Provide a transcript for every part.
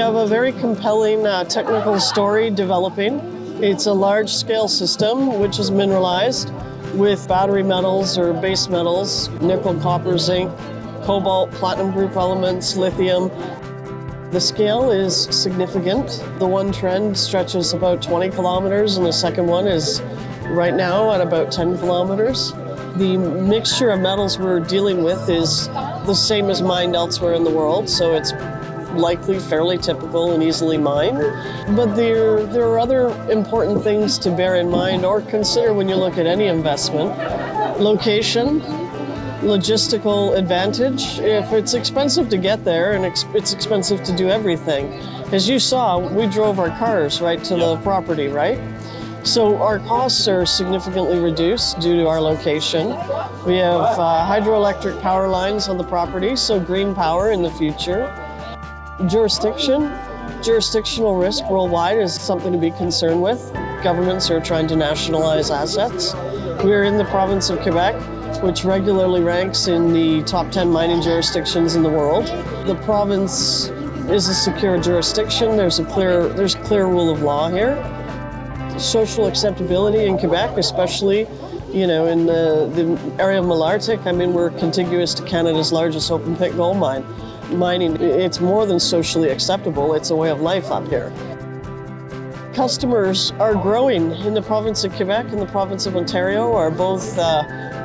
have a very compelling technical story developing. It's a large-scale system which is mineralized with battery metals or base metals, nickel, copper, zinc, cobalt, platinum group elements, lithium. The scale is significant. The one trend stretches about 20 kilometers and the second one is right now at about 10 kilometers. The mixture of metals we're dealing with is the same as mined elsewhere in the world, so it's likely fairly typical and easily mined. But there are other important things to bear in mind or consider when you look at any investment. Location, logistical advantage. If it's expensive to get there and it's expensive to do everything. As you saw, we drove our cars right to the property, right? So our costs are significantly reduced due to our location. We have hydroelectric power lines on the property, so green power in the future. Jurisdictional risk worldwide is something to be concerned with. Governments are trying to nationalize assets. We're in the province of Quebec, which regularly ranks in the top 10 mining jurisdictions in the world. The province is a secure jurisdiction. There's clear rule of law here. Social acceptability in Quebec, especially, in the area of Malartic. I mean, we're contiguous to Canada's largest open pit gold mine. Mining, it's more than socially acceptable, it's a way of life up here. Customers are growing in the province of Quebec and the province of Ontario are both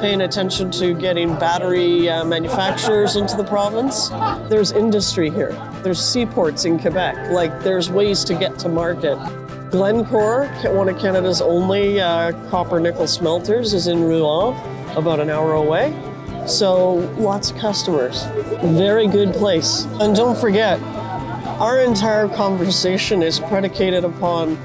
paying attention to getting battery manufacturers into the province. There's industry here. There's seaports in Quebec. There's ways to get to market. Glencore, one of Canada's only copper nickel smelters, is in Rouen, about an hour away. So lots of customers. Very good place. And don't forget, our entire conversation is predicated upon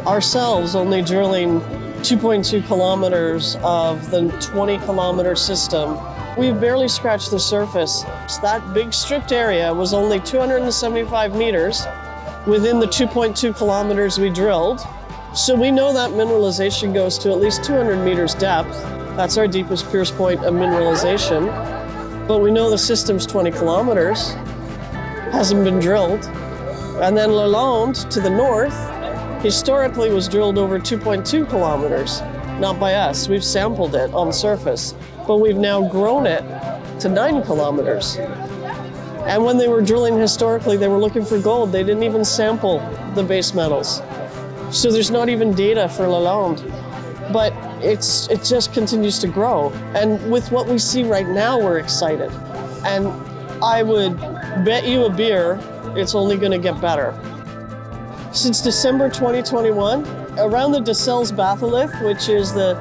ourselves only drilling 2.2 kilometers of the 20-kilometer system. We've barely scratched the surface. That big stripped area was only 275 meters within the 2.2 kilometers we drilled. So we know that mineralization goes to at least 200 meters depth. That's our deepest pierce point of mineralization. But we know the system's 20 kilometers, hasn't been drilled. And then Lalonde to the north, historically was drilled over 2.2 kilometers. Not by us, we've sampled it on surface, but we've now grown it to 9 kilometers. And when they were drilling historically, they were looking for gold. They didn't even sample the base metals. So there's not even data for Lalonde. But it just continues to grow. And with what we see right now, we're excited. And I would bet you a beer, it's only gonna get better. Since December 2021, around the Decelles batholith, which is the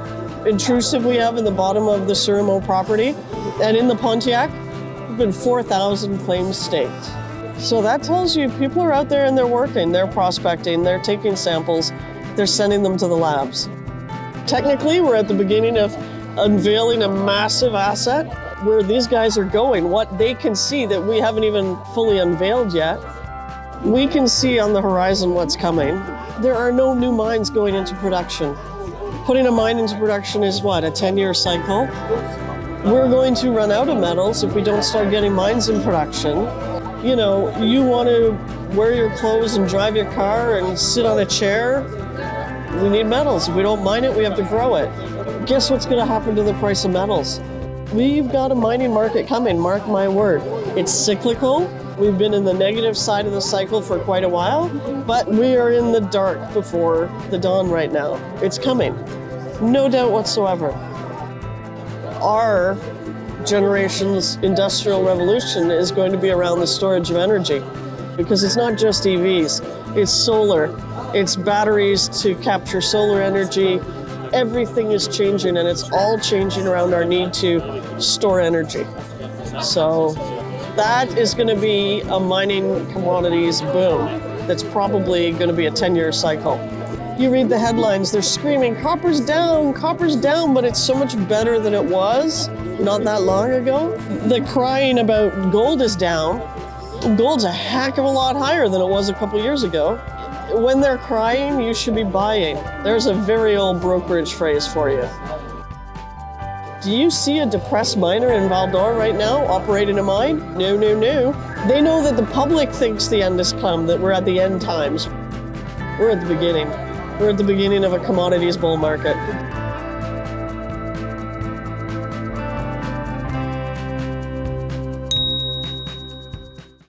intrusive we have in the bottom of the Surimeau property, and in the Pontiac, there've been 4,000 claims staked. So that tells you people are out there and they're working, they're prospecting, they're taking samples, they're sending them to the labs. Technically, we're at the beginning of unveiling a massive asset where these guys are going, what they can see that we haven't even fully unveiled yet. We can see on the horizon what's coming. There are no new mines going into production. Putting a mine into production is what, a 10-year cycle? We're going to run out of metals if we don't start getting mines in production. You want to wear your clothes and drive your car and sit on a chair. We need metals. If we don't mine it, we have to grow it. Guess what's going to happen to the price of metals? We've got a mining market coming, mark my word. It's cyclical. We've been in the negative side of the cycle for quite a while, but we are in the dark before the dawn right now. It's coming, no doubt whatsoever. Our generation's industrial revolution is going to be around the storage of energy, because it's not just EVs, it's solar, it's batteries to capture solar energy. Everything is changing, and it's all changing around our need to store energy. So that is going to be a mining commodities boom that's probably going to be a 10-year cycle. You read the headlines, they're screaming, copper's down, but it's so much better than it was not that long ago. The crying about gold is down. Gold's a heck of a lot higher than it was a couple years ago. When they're crying, you should be buying. There's a very old brokerage phrase for you. Do you see a depressed miner in Val-d'Or right now operating a mine? No, no, no. They know that the public thinks the end has come, that we're at the end times. We're at the beginning. We're at the beginning of a commodities bull market.